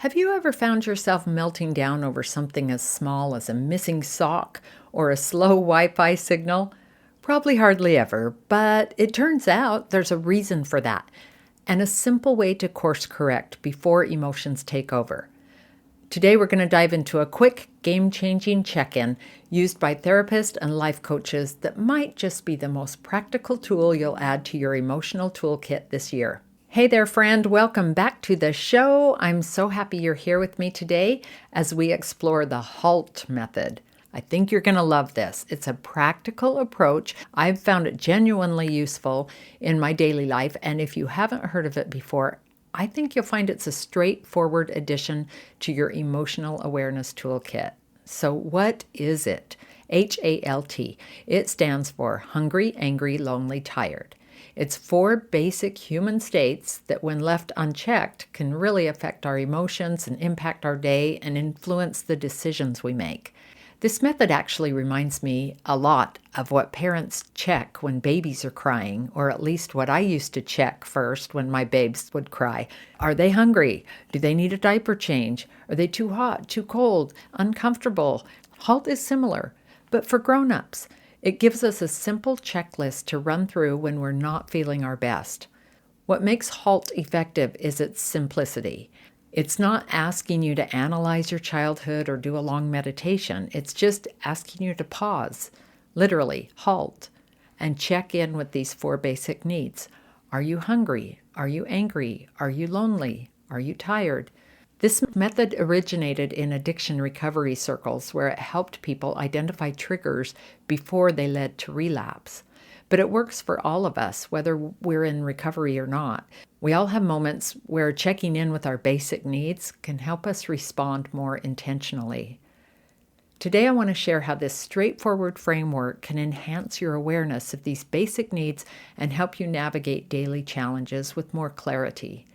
Have you ever found yourself melting down over something as small as a missing sock or a slow Wi Fi signal? Probably hardly ever, but it turns out there's a reason for that and a simple way to course correct before emotions take over. Today, we're going to dive into a quick, game changing check in used by therapists and life coaches that might just be the most practical tool you'll add to your emotional toolkit this year. Hey there, friend. Welcome back to the show. I'm so happy you're here with me today as we explore the HALT method. I think you're going to love this. It's a practical approach. I've found it genuinely useful in my daily life, and if you haven't heard of it before, I think you'll find it's a straightforward addition to your emotional awareness toolkit. So what is it? HALT. It stands for hungry, angry, lonely, tired. It's 4 basic human states that, when left unchecked, can really affect our emotions and impact our day and influence the decisions we make. This method actually reminds me a lot of what parents check when babies are crying, or at least what I used to check first when my babes would cry. Are they hungry? Do they need a diaper change? Are they too hot, too cold, uncomfortable? HALT is similar, but for grown-ups. It gives us a simple checklist to run through when we're not feeling our best. What makes HALT effective is its simplicity. It's not asking you to analyze your childhood or do a long meditation. It's just asking you to pause, literally, HALT, and check in with these 4 basic needs. Are you hungry? Are you angry? Are you lonely? Are you tired? This method originated in addiction recovery circles, where it helped people identify triggers before they led to relapse. But it works for all of us, whether we're in recovery or not. We all have moments where checking in with our basic needs can help us respond more intentionally. Today, I want to share how this straightforward framework can enhance your awareness of these basic needs and help you navigate daily challenges with more clarity.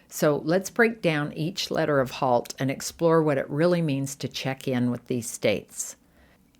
So let's break down each letter of HALT and explore what it really means to check in with these states.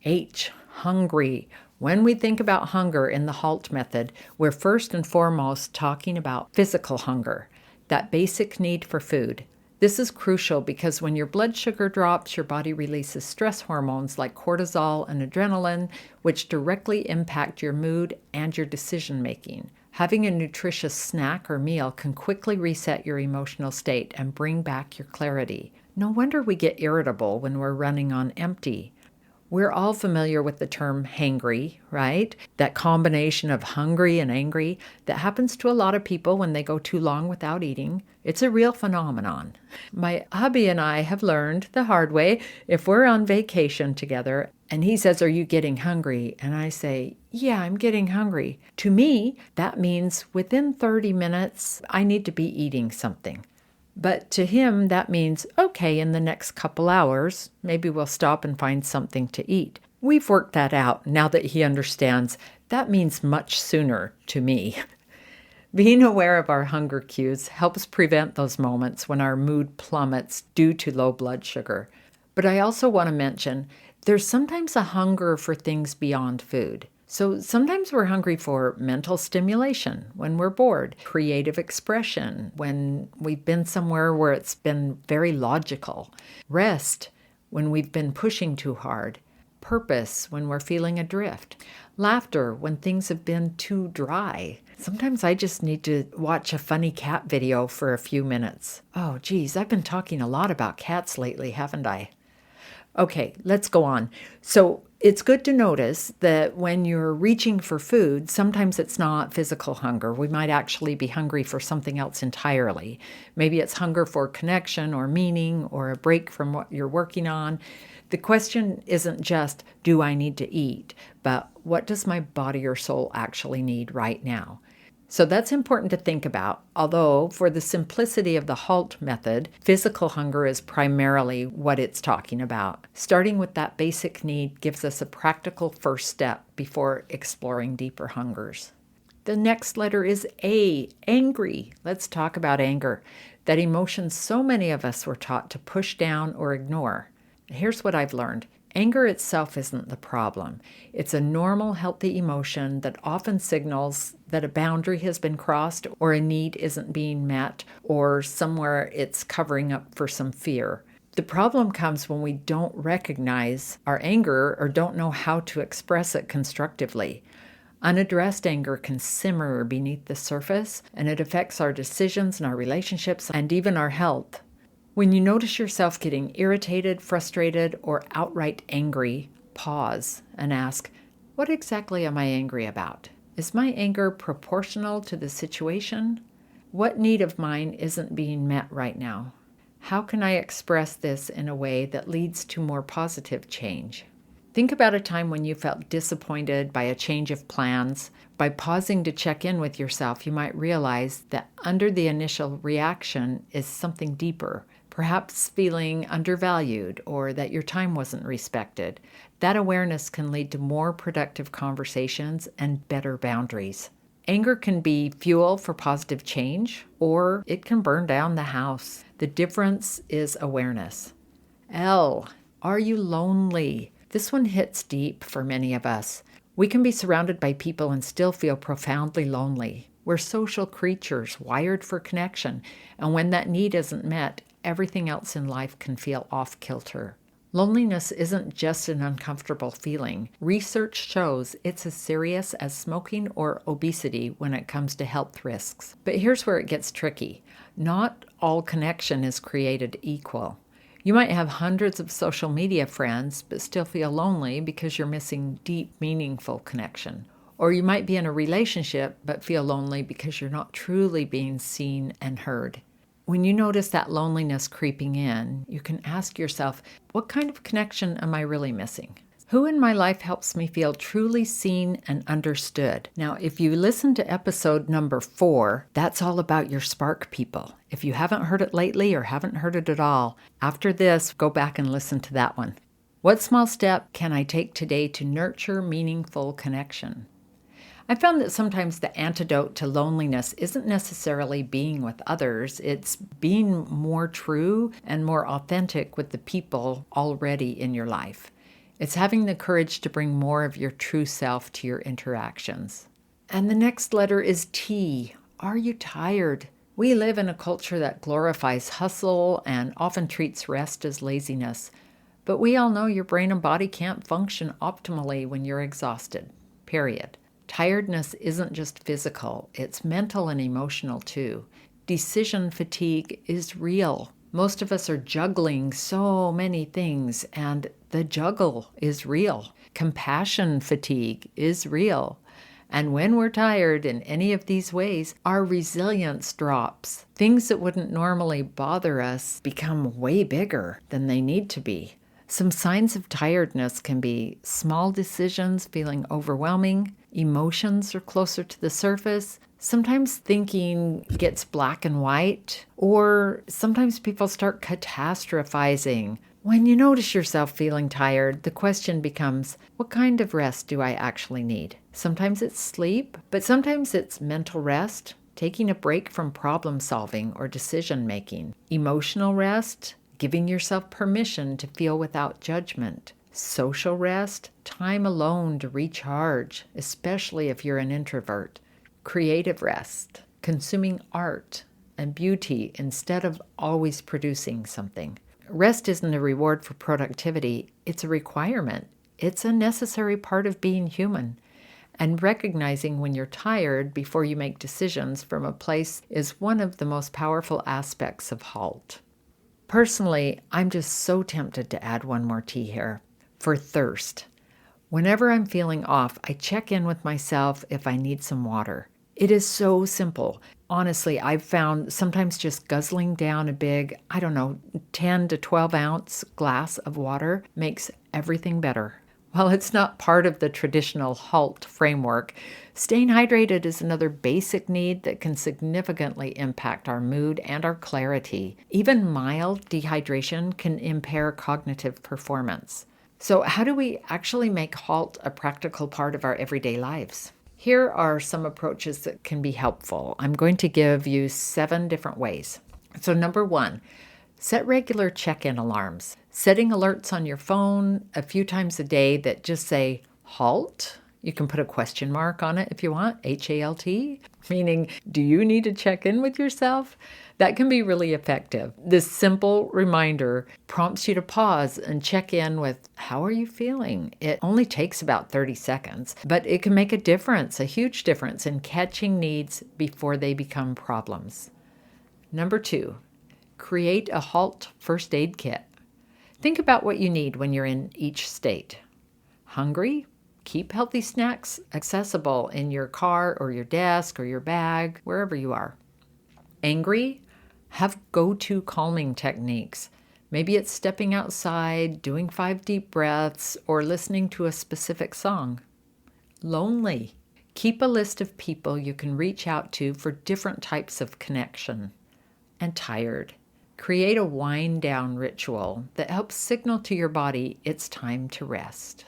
H, hungry. When we think about hunger in the HALT method, we're first and foremost talking about physical hunger, that basic need for food. This is crucial because when your blood sugar drops, your body releases stress hormones like cortisol and adrenaline, which directly impact your mood and your decision making. Having a nutritious snack or meal can quickly reset your emotional state and bring back your clarity. No wonder we get irritable when we're running on empty. We're all familiar with the term hangry, right? That combination of hungry and angry that happens to a lot of people when they go too long without eating. It's a real phenomenon. My hubby and I have learned the hard way, if we're on vacation together and he says, "Are you getting hungry?" and I say, "Yeah, I'm getting hungry." To me, that means within 30 minutes, I need to be eating something. But to him, that means, okay, in the next couple hours, maybe we'll stop and find something to eat. We've worked that out now that he understands that means much sooner to me. Being aware of our hunger cues helps prevent those moments when our mood plummets due to low blood sugar. But I also want to mention there's sometimes a hunger for things beyond food. So sometimes we're hungry for mental stimulation when we're bored, creative expression when we've been somewhere where it's been very logical, rest when we've been pushing too hard, purpose when we're feeling adrift, laughter when things have been too dry. Sometimes I just need to watch a funny cat video for a few minutes. Oh, geez, I've been talking a lot about cats lately, haven't I? Okay, let's go on. So it's good to notice that when you're reaching for food, sometimes it's not physical hunger. We might actually be hungry for something else entirely. Maybe it's hunger for connection or meaning or a break from what you're working on. The question isn't just, do I need to eat, but what does my body or soul actually need right now? So that's important to think about, although for the simplicity of the HALT method, physical hunger is primarily what it's talking about. Starting with that basic need gives us a practical first step before exploring deeper hungers. The next letter is A, angry. Let's talk about anger, that emotion so many of us were taught to push down or ignore. Here's what I've learned. Anger itself isn't the problem. It's a normal, healthy emotion that often signals that a boundary has been crossed or a need isn't being met or somewhere it's covering up for some fear. The problem comes when we don't recognize our anger or don't know how to express it constructively. Unaddressed anger can simmer beneath the surface, and it affects our decisions and our relationships and even our health. When you notice yourself getting irritated, frustrated, or outright angry, pause and ask, what exactly am I angry about? Is my anger proportional to the situation? What need of mine isn't being met right now? How can I express this in a way that leads to more positive change? Think about a time when you felt disappointed by a change of plans. By pausing to check in with yourself, you might realize that under the initial reaction is something deeper, perhaps feeling undervalued or that your time wasn't respected. That awareness can lead to more productive conversations and better boundaries. Anger can be fuel for positive change, or it can burn down the house. The difference is awareness. L, are you lonely? This one hits deep for many of us. We can be surrounded by people and still feel profoundly lonely. We're social creatures wired for connection, and when that need isn't met, everything else in life can feel off-kilter. Loneliness isn't just an uncomfortable feeling. Research shows it's as serious as smoking or obesity when it comes to health risks. But here's where it gets tricky. Not all connection is created equal. You might have hundreds of social media friends, but still feel lonely because you're missing deep, meaningful connection. Or you might be in a relationship, but feel lonely because you're not truly being seen and heard. When you notice that loneliness creeping in, you can ask yourself, what kind of connection am I really missing? Who in my life helps me feel truly seen and understood? Now, if you listen to episode number 4, that's all about your spark people. If you haven't heard it lately or haven't heard it at all, after this, go back and listen to that one. What small step can I take today to nurture meaningful connection? I found that sometimes the antidote to loneliness isn't necessarily being with others, it's being more true and more authentic with the people already in your life. It's having the courage to bring more of your true self to your interactions. And the next letter is T. Are you tired? We live in a culture that glorifies hustle and often treats rest as laziness. But we all know your brain and body can't function optimally when you're exhausted, period. Tiredness isn't just physical, it's mental and emotional too. Decision fatigue is real. Most of us are juggling so many things, and the juggle is real. Compassion fatigue is real. And when we're tired in any of these ways, our resilience drops. Things that wouldn't normally bother us become way bigger than they need to be. Some signs of tiredness can be small decisions feeling overwhelming, emotions are closer to the surface, sometimes thinking gets black and white, or sometimes people start catastrophizing. When you notice yourself feeling tired, the question becomes, what kind of rest do I actually need? Sometimes it's sleep, but sometimes it's mental rest, taking a break from problem solving or decision making. Emotional rest, giving yourself permission to feel without judgment. Social rest, time alone to recharge, especially if you're an introvert. Creative rest, consuming art and beauty instead of always producing something. Rest isn't a reward for productivity, it's a requirement. It's a necessary part of being human. And recognizing when you're tired before you make decisions from a place is one of the most powerful aspects of HALT. Personally, I'm just so tempted to add one more T here. For thirst. Whenever I'm feeling off, I check in with myself if I need some water. It is so simple. Honestly, I've found sometimes just guzzling down a big, 10 to 12 ounce glass of water makes everything better. While it's not part of the traditional HALT framework, staying hydrated is another basic need that can significantly impact our mood and our clarity. Even mild dehydration can impair cognitive performance. So how do we actually make HALT a practical part of our everyday lives? Here are some approaches that can be helpful. I'm going to give you 7 different ways. So number 1, Set regular check-in alarms. Setting alerts on your phone a few times a day that just say HALT. You can put a question mark on it if you want, H.A.L.T, meaning, do you need to check in with yourself? That can be really effective. This simple reminder prompts you to pause and check in with, how are you feeling? It only takes about 30 seconds, but it can make a difference, a huge difference in catching needs before they become problems. Number 2, create a HALT first aid kit. Think about what you need when you're in each state. Hungry? Keep healthy snacks accessible in your car or your desk or your bag, wherever you are. Angry? Have go-to calming techniques. Maybe it's stepping outside, doing 5 deep breaths, or listening to a specific song. Lonely? Keep a list of people you can reach out to for different types of connection. And tired? Create a wind-down ritual that helps signal to your body it's time to rest.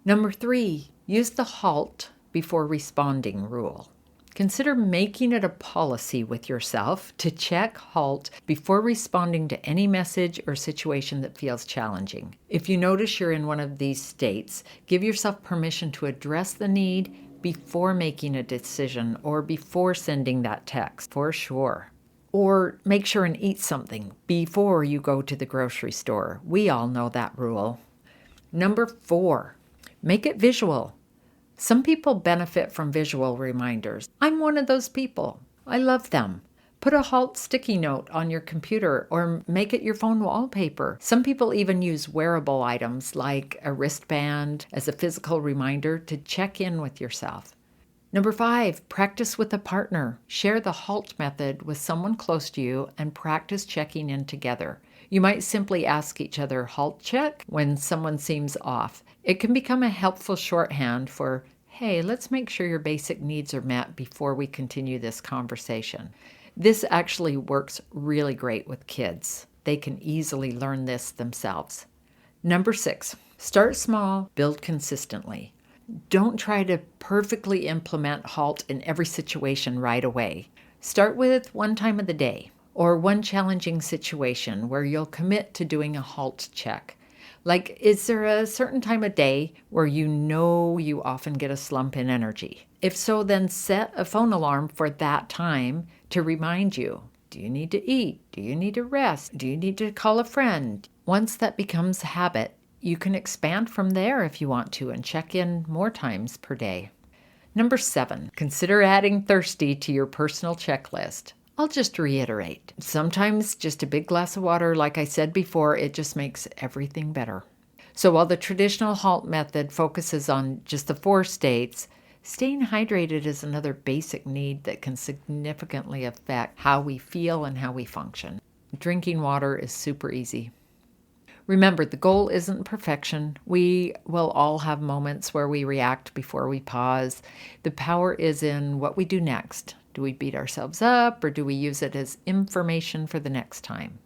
Number 3, use the HALT before responding rule. Consider making it a policy with yourself to check HALT before responding to any message or situation that feels challenging. If you notice you're in one of these states, give yourself permission to address the need before making a decision or before sending that text, for sure. Or make sure and eat something before you go to the grocery store. We all know that rule. Number 4, make it visual. Some people benefit from visual reminders. I'm one of those people. I love them. Put a HALT sticky note on your computer or make it your phone wallpaper. Some people even use wearable items like a wristband as a physical reminder to check in with yourself. Number 5, practice with a partner. Share the HALT method with someone close to you and practice checking in together. You might simply ask each other, HALT check, when someone seems off. It can become a helpful shorthand for, hey, let's make sure your basic needs are met before we continue this conversation. This actually works really great with kids. They can easily learn this themselves. Number 6, start small, build consistently. Don't try to perfectly implement HALT in every situation right away. Start with one time of the day or one challenging situation where you'll commit to doing a HALT check. Like, is there a certain time of day where you know you often get a slump in energy? If so, then set a phone alarm for that time to remind you. Do you need to eat? Do you need to rest? Do you need to call a friend? Once that becomes a habit, you can expand from there if you want to and check in more times per day. Number 7, consider adding thirsty to your personal checklist. I'll just reiterate. Sometimes just a big glass of water, like I said before, it just makes everything better. So while the traditional HALT method focuses on just the 4 states, staying hydrated is another basic need that can significantly affect how we feel and how we function. Drinking water is super easy. Remember, the goal isn't perfection. We will all have moments where we react before we pause. The power is in what we do next. Do we beat ourselves up or do we use it as information for the next time?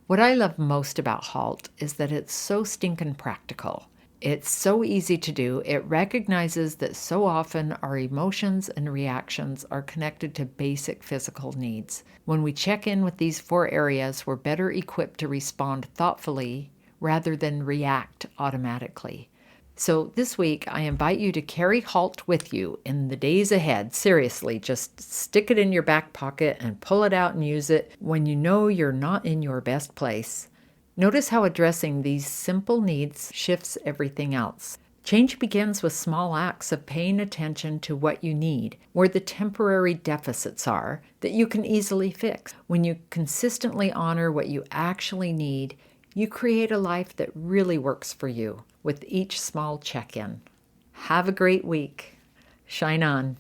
What I love most about HALT is that it's so stinking practical. It's so easy to do. It recognizes that so often our emotions and reactions are connected to basic physical needs. When we check in with these 4 areas, we're better equipped to respond thoughtfully rather than react automatically. So this week, I invite you to carry HALT with you in the days ahead. Seriously, just stick it in your back pocket and pull it out and use it when you know you're not in your best place. Notice how addressing these simple needs shifts everything else. Change begins with small acts of paying attention to what you need, where the temporary deficits are that you can easily fix. When you consistently honor what you actually need, you create a life that really works for you with each small check-in. Have a great week. Shine on.